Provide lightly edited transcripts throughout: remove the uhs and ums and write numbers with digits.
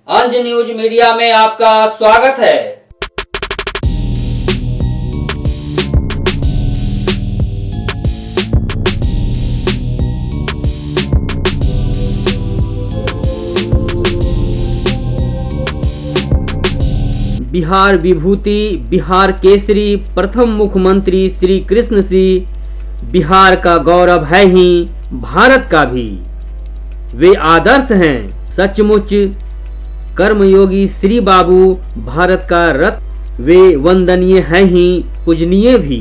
अंज news media में आपका स्वागत है। बिहार विभूति, बिहार केसरी, प्रथम मुख्यमंत्री श्री कृष्ण सिंह बिहार का गौरव है ही भारत का भी। वे आदर्श हैं सचमुच कर्मयोगी श्री बाबू भारत का रत्न। वे वंदनीय हैं ही पूजनीय भी।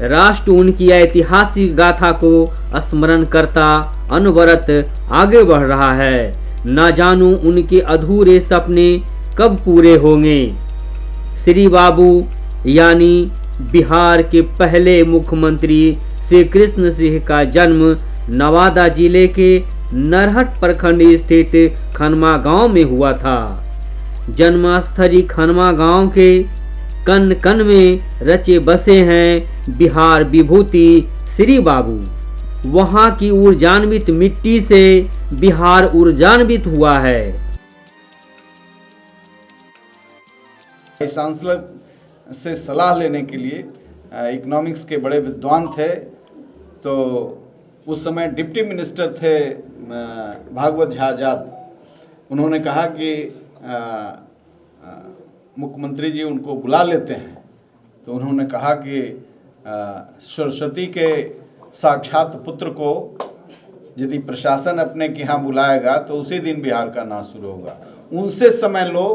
राष्ट्र उनकी ऐतिहासिक गाथा को स्मरण करता अनवरत आगे बढ़ रहा है। ना जानूं उनके अधूरे सपने कब पूरे होंगे। श्री बाबू यानी बिहार के पहले मुख्यमंत्री श्री कृष्ण सिंह का जन्म नवादा जिले के नरहट प्रखंड स्थित खनमा गांव में हुआ था। जन्मस्थली खनमा गांव के कन कन में रचे बसे हैं बिहार विभूति श्री बाबू। वहां की ऊर्जान्वित मिट्टी से बिहार ऊर्जान्वित हुआ है। वाइस चांसलर से सलाह लेने के लिए इकोनॉमिक्स के बड़े विद्वान थे, तो उस समय डिप्टी मिनिस्टर थे भागवत झा आजाद। उन्होंने कहा कि मुख्यमंत्री जी उनको बुला लेते हैं। तो उन्होंने कहा कि सरस्वती के साक्षात पुत्र को यदि प्रशासन अपने के यहाँ बुलाएगा तो उसी दिन बिहार का नाच शुरू होगा। उनसे समय लो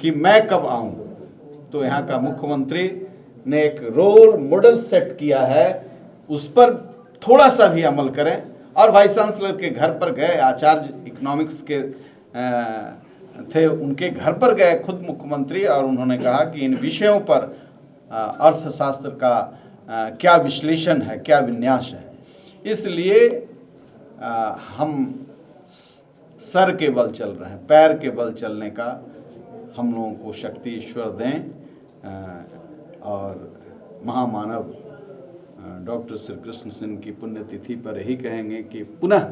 कि मैं कब आऊँ। तो यहाँ का मुख्यमंत्री ने एक रोल मॉडल सेट किया है, उस पर थोड़ा सा भी अमल करें। और वाइस चांसलर के घर पर गए, आचार्य इकोनॉमिक्स के थे, उनके घर पर गए खुद मुख्यमंत्री, और उन्होंने कहा कि इन विषयों पर अर्थशास्त्र का क्या विश्लेषण है, क्या विन्यास है। इसलिए हम सर के बल चल रहे हैं, पैर के बल चलने का हम लोगों को शक्ति ईश्वर दें। और महामानव डॉक्टर श्री कृष्ण सिंह की पुण्यतिथि पर यही कहेंगे कि पुनः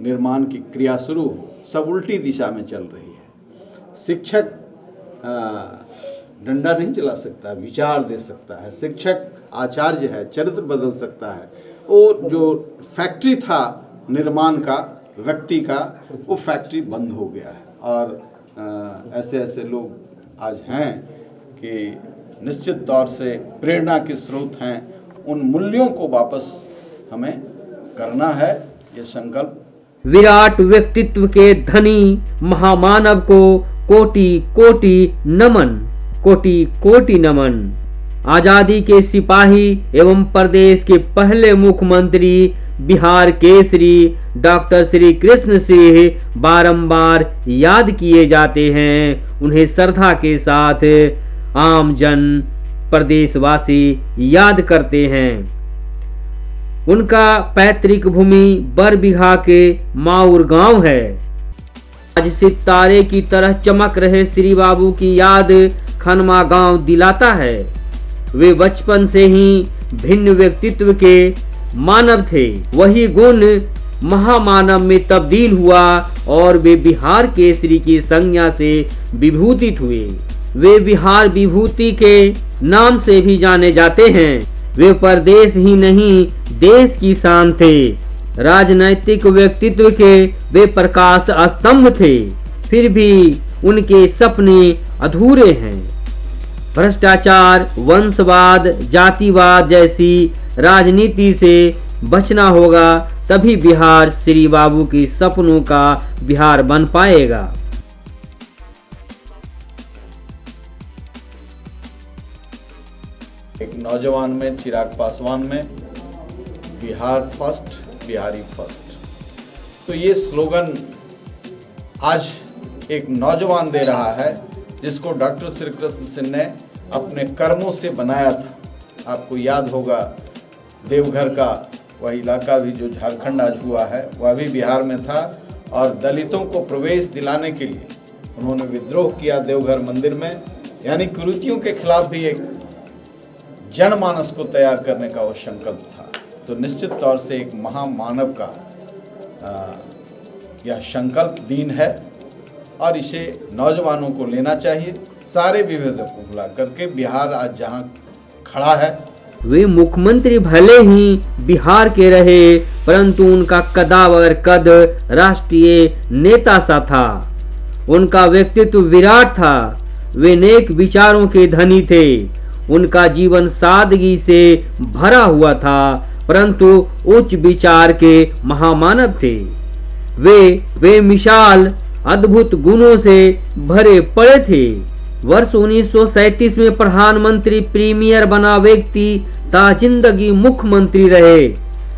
निर्माण की क्रिया शुरू हो। सब उल्टी दिशा में चल रही है। शिक्षक डंडा नहीं चला सकता, विचार दे सकता है। शिक्षक आचार्य है, चरित्र बदल सकता है। वो जो फैक्ट्री था निर्माण का, व्यक्ति का, वो फैक्ट्री बंद हो गया है। और ऐसे ऐसे लोग आज हैं कि निश्चित तौर से प्रेरणा के स्रोत हैं। उन मूल्यों को वापस हमें करना है, ये संकल्प। विराट व्यक्तित्व के धनी महामानव को कोटि कोटि नमन, कोटि कोटि नमन। आजादी के सिपाही एवं प्रदेश के पहले मुख्यमंत्री बिहार केसरी डॉक्टर श्री कृष्ण सिंह बारंबार याद किए जाते हैं। उन्हें श्रद्धा के साथ आम जन प्रदेशवासी याद करते हैं। उनका पैतृक भूमि बरबीघा के माउर गांव है। आज सितारे की तरह चमक रहे श्री बाबू की याद खनमा गांव दिलाता है। वे बचपन से ही भिन्न व्यक्तित्व के मानव थे। वही गुण महामानव में तब्दील हुआ और वे बिहार केसरी की संज्ञा से विभूतित हुए। वे बिहार विभूति के नाम से भी जाने जाते हैं। वे प्रदेश ही नहीं देश की शान थे। राजनैतिक व्यक्तित्व के वे प्रकाश स्तंभ थे। फिर भी उनके सपने अधूरे हैं। भ्रष्टाचार, वंशवाद, जातिवाद जैसी राजनीति से बचना होगा, तभी बिहार श्री बाबू की सपनों का बिहार बन पाएगा। एक नौजवान में, चिराग पासवान में, बिहार फर्स्ट, बिहारी फर्स्ट। तो ये स्लोगन आज एक नौजवान दे रहा है, जिसको डॉक्टर श्री कृष्ण सिंह ने अपने कर्मों से बनाया था। आपको याद होगा देवघर का वह इलाका भी जो झारखंड आज हुआ है वह भी बिहार में था, और दलितों को प्रवेश दिलाने के लिए उन्होंने विद्रोह किया देवघर मंदिर में। यानी कुरीतियों के खिलाफ भी एक जनमानस को तैयार करने का वो संकल्प था। तो निश्चित तौर से एक महामानव का यह संकल्प दिन है, और इसे नौजवानों को लेना चाहिए, सारे विभेदों को भुला करके। बिहार आज जहां खड़ा है, वे मुख्यमंत्री भले ही बिहार के रहे, परंतु उनका कदावर कद राष्ट्रीय नेता सा था। उनका व्यक्तित्व विराट था। वे नेक विचारों के धनी थे। उनका जीवन सादगी से भरा हुआ था, परंतु उच्च विचार के महामानव थे। वे मिसाल अद्भुत गुणों से भरे पड़े थे। वर्ष 1937 में प्रधानमंत्री प्रीमियर बना व्यक्ति ता जिंदगी मुख्यमंत्री रहे।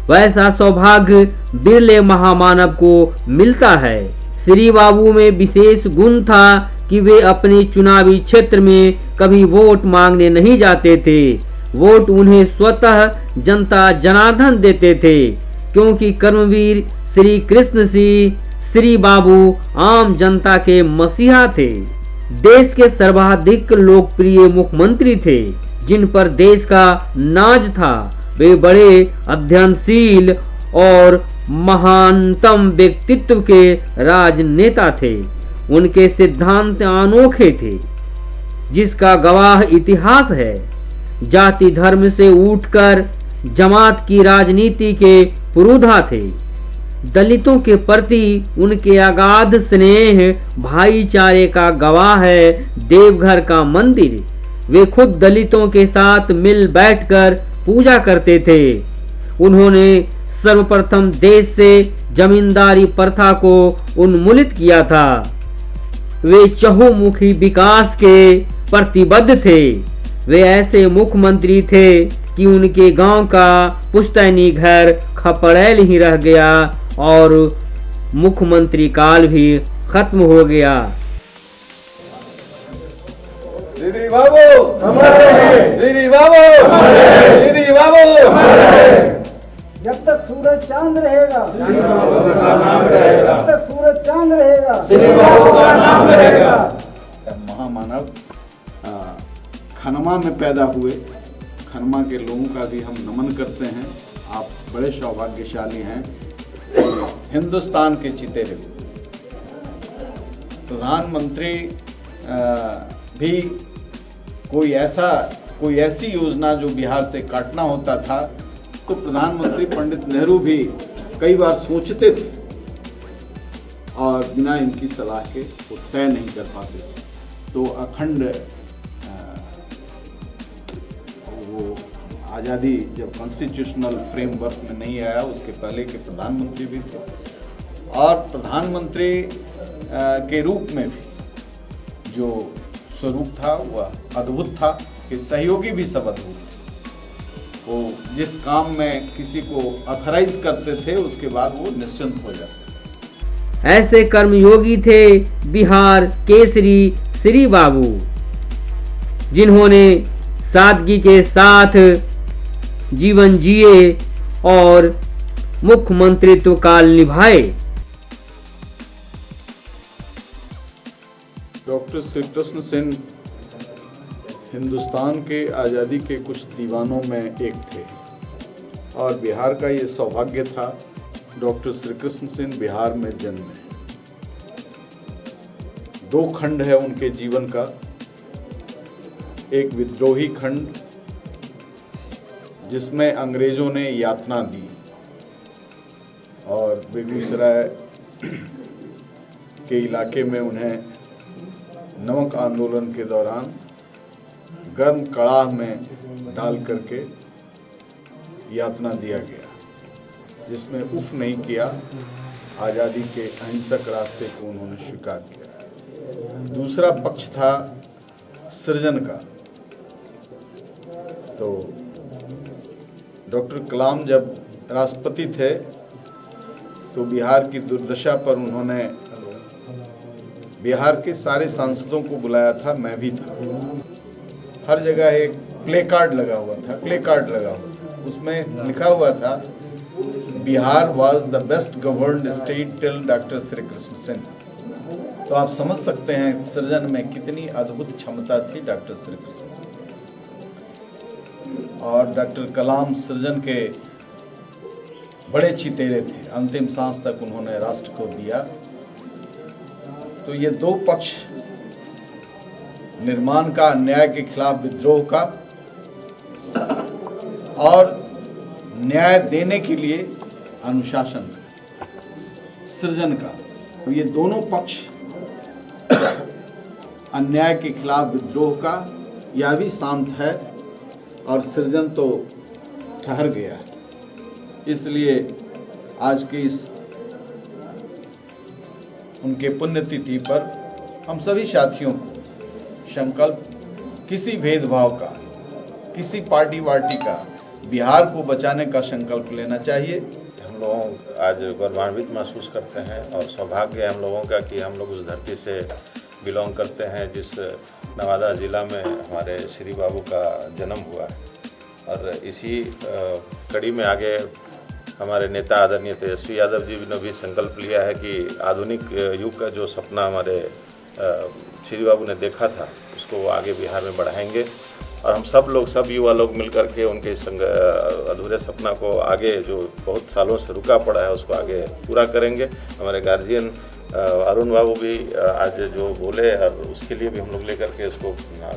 वैसा सौभाग्य बिरले महामानव को मिलता है। श्री बाबू में विशेष गुण था कि वे अपने चुनावी क्षेत्र में कभी वोट मांगने नहीं जाते थे। वोट उन्हें स्वतः जनता जनार्दन देते थे, क्योंकि कर्मवीर श्री कृष्ण सिंह श्री बाबू आम जनता के मसीहा थे। देश के सर्वाधिक लोकप्रिय मुख्यमंत्री थे, जिन पर देश का नाज था। वे बड़े अध्ययनशील और महानतम व्यक्तित्व के राजनेता थे। उनके सिद्धांत अनोखे थे, जिसका गवाह इतिहास है। जाति धर्म से उठकर जमात की राजनीति के पुरोधा थे। दलितों के प्रति उनके अगाध स्नेह भाईचारे का गवाह है देवघर का मंदिर। वे खुद दलितों के साथ मिल बैठकर पूजा करते थे। उन्होंने सर्वप्रथम देश से जमींदारी प्रथा को उन्मूलित किया था। वे चहुमुखी विकास के प्रतिबद्ध थे। वे ऐसे मुख्यमंत्री थे कि उनके गांव का पुश्तैनी घर खपड़ैल ही रह गया और मुख्यमंत्री काल भी खत्म हो गया। श्री बाबू हमारे हैं, श्री बाबू हमारे हैं, श्री बाबू हमारे हैं। जब तक सूरज चांद रहेगा, श्री बाबू का नाम रहेगा। जब तक सूरज चांद रहेगा, श्री बाबू का नाम रहेगा। महामानव खनमा में पैदा हुए। खनमा के लोगों का भी हम नमन करते हैं। आप बड़े सौभाग्यशाली हैं, हिंदुस्तान के चितेरे। प्रधानमंत्री भी कोई ऐसी योजना जो बिहार से काटना होता था, तो प्रधानमंत्री पंडित नेहरू भी कई बार सोचते थे और बिना इनकी सलाह के वो तय नहीं कर पाते। तो अखंड वो आज़ादी जब कॉन्स्टिट्यूशनल फ्रेमवर्क में नहीं आया, उसके पहले के प्रधानमंत्री भी थे, और प्रधानमंत्री के रूप में भी जो स्वरूप था वह अद्भुत था कि सहयोगी भी सब अद्भुत थे। वो जिस काम में किसी को ऑथराइज करते थे, उसके बाद वो निश्चिंत हो जाते। ऐसे कर्मयोगी थे बिहार केसरी श्री बाबू, जिन्होंने सादगी के साथ जीवन जिए और मुख्यमंत्रित्व काल निभाए। डॉक्टर श्री कृष्ण सिंह हिंदुस्तान के आज़ादी के कुछ दीवानों में एक थे, और बिहार का ये सौभाग्य था डॉक्टर श्री कृष्ण सिंह बिहार में जन्मे। 2 खंड है उनके जीवन का। एक विद्रोही खंड, जिसमें अंग्रेजों ने यातना दी, और बेगूसराय के इलाके में उन्हें नमक आंदोलन के दौरान गर्म कड़ाह में डाल करके यातना दिया गया, जिसमें उफ नहीं किया। आज़ादी के अहिंसक रास्ते को उन्होंने स्वीकार किया। दूसरा पक्ष था सृजन का। तो डॉक्टर कलाम जब राष्ट्रपति थे, तो बिहार की दुर्दशा पर उन्होंने बिहार के सारे सांसदों को बुलाया था, मैं भी था। हर जगह एक प्ले कार्ड लगा हुआ था, उसमें लिखा हुआ था Bihar was the best governed state till doctor Shri Krishna Sen. तो आप समझ सकते हैं सृजन में कितनी अद्भुत क्षमता थी डॉक्टर श्री कृष्ण सेन। और डॉक्टर कलाम सृजन के बड़े चितेरे थे, अंतिम सांस तक उन्होंने राष्ट्र को दिया। तो ये दो पक्ष, निर्माण का, अन्याय के खिलाफ विद्रोह का, और न्याय देने के लिए अनुशासन का, सृजन का, तो ये दोनों पक्ष अन्याय के खिलाफ विद्रोह का यह भी शांत है और सृजन तो ठहर गया है। इसलिए आज की इस उनके पुण्यतिथि पर हम सभी साथियों को संकल्प, किसी भेदभाव का, किसी पार्टी वार्टी का, बिहार को बचाने का संकल्प लेना चाहिए। हम लोग आज गौरवान्वित महसूस करते हैं और सौभाग्य है हम लोगों का कि हम लोग उस धरती से बिलोंग करते हैं जिस नवादा ज़िला में हमारे श्री बाबू का जन्म हुआ है। और इसी कड़ी में आगे हमारे नेता आदरणीय तेजस्वी यादव जी ने भी संकल्प लिया है कि आधुनिक युग का जो सपना हमारे श्री बाबू ने देखा था उसको वो आगे बिहार में बढ़ाएंगे। और हम सब लोग, सब युवा लोग मिलकर के उनके अधूरे सपना को आगे, जो बहुत सालों से रुका पड़ा है, उसको आगे पूरा करेंगे। हमारे गार्जियन अरुण बाबू भी आज जो बोले, और उसके लिए भी हम लोग लेकर के उसको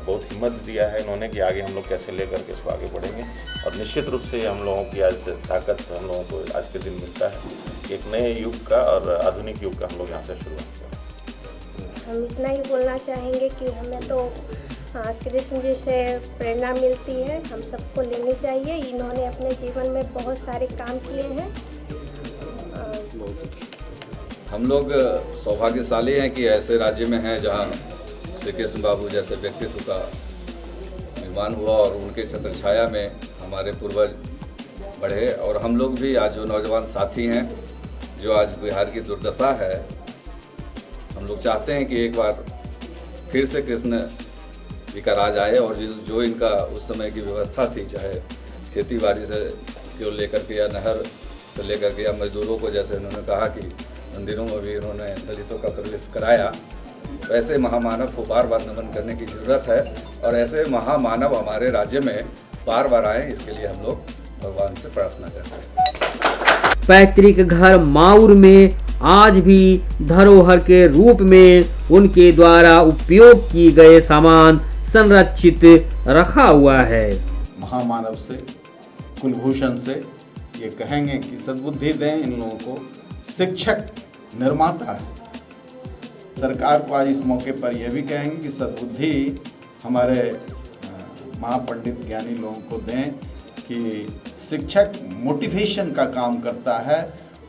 बहुत हिम्मत दिया है इन्होंने कि आगे हम लोग कैसे लेकर के इसको आगे बढ़ेंगे। और निश्चित रूप से हम लोगों की आज ताकत हम लोगों को आज के दिन मिलता है। एक नए युग का और आधुनिक युग का हम लोग यहाँ से शुरुआत करें। हम इतना ही बोलना चाहेंगे कि हमें तो कृष्ण जी से प्रेरणा मिलती है, हम सबको लेनी चाहिए। इन्होंने अपने जीवन में बहुत सारे काम किए हैं। हम लोग सौभाग्यशाली हैं कि ऐसे राज्य में हैं जहां श्री कृष्ण बाबू जैसे व्यक्तित्व का निर्माण हुआ और उनके छत्र छाया में हमारे पूर्वज बढ़े। और हम लोग भी आज जो नौजवान साथी हैं, जो आज बिहार की दुर्दशा है, हम लोग चाहते हैं कि एक बार फिर से कृष्ण जी का राज आए। और जो इनका उस समय की व्यवस्था थी, चाहे खेती बाड़ी से को लेकर के या नहर से लेकर के या मजदूरों को, जैसे उन्होंने कहा कि मंदिरों में भी उन्होंने दलितों का प्रवेश कराया, तो ऐसे महामानव को बार बार नमन करने की ज़रूरत है। और ऐसे महामानव हमारे राज्य में बार बार आए, इसके लिए हम लोग भगवान से प्रार्थना करते हैं। पैतृक घर माउर में आज भी धरोहर के रूप में उनके द्वारा उपयोग किए गए सामान संरक्षित रखा हुआ है। महामानव से, कुलभूषण से ये कहेंगे कि सद्बुद्धि दें इन लोगों को। शिक्षक निर्माता है। सरकार को आज इस मौके पर यह भी कहेंगे कि सद्बुद्धि हमारे महापंडित ज्ञानी लोगों को दें कि शिक्षक मोटिवेशन का काम करता है,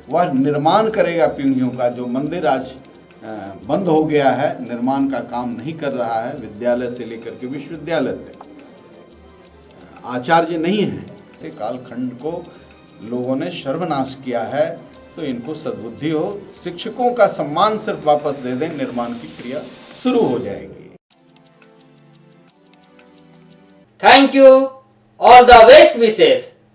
वह निर्माण करेगा पीढ़ियों का। जो मंदिर आज बंद हो गया है, निर्माण का काम नहीं कर रहा है, विद्यालय से लेकर के विश्वविद्यालय तक आचार्य नहीं है। कालखंड को लोगों ने सर्वनाश किया है, तो इनको सद्बुद्धि हो, शिक्षकों का सम्मान सिर्फ वापस दे दें, निर्माण की क्रिया शुरू हो जाएगी। Thank you, all the best wishes.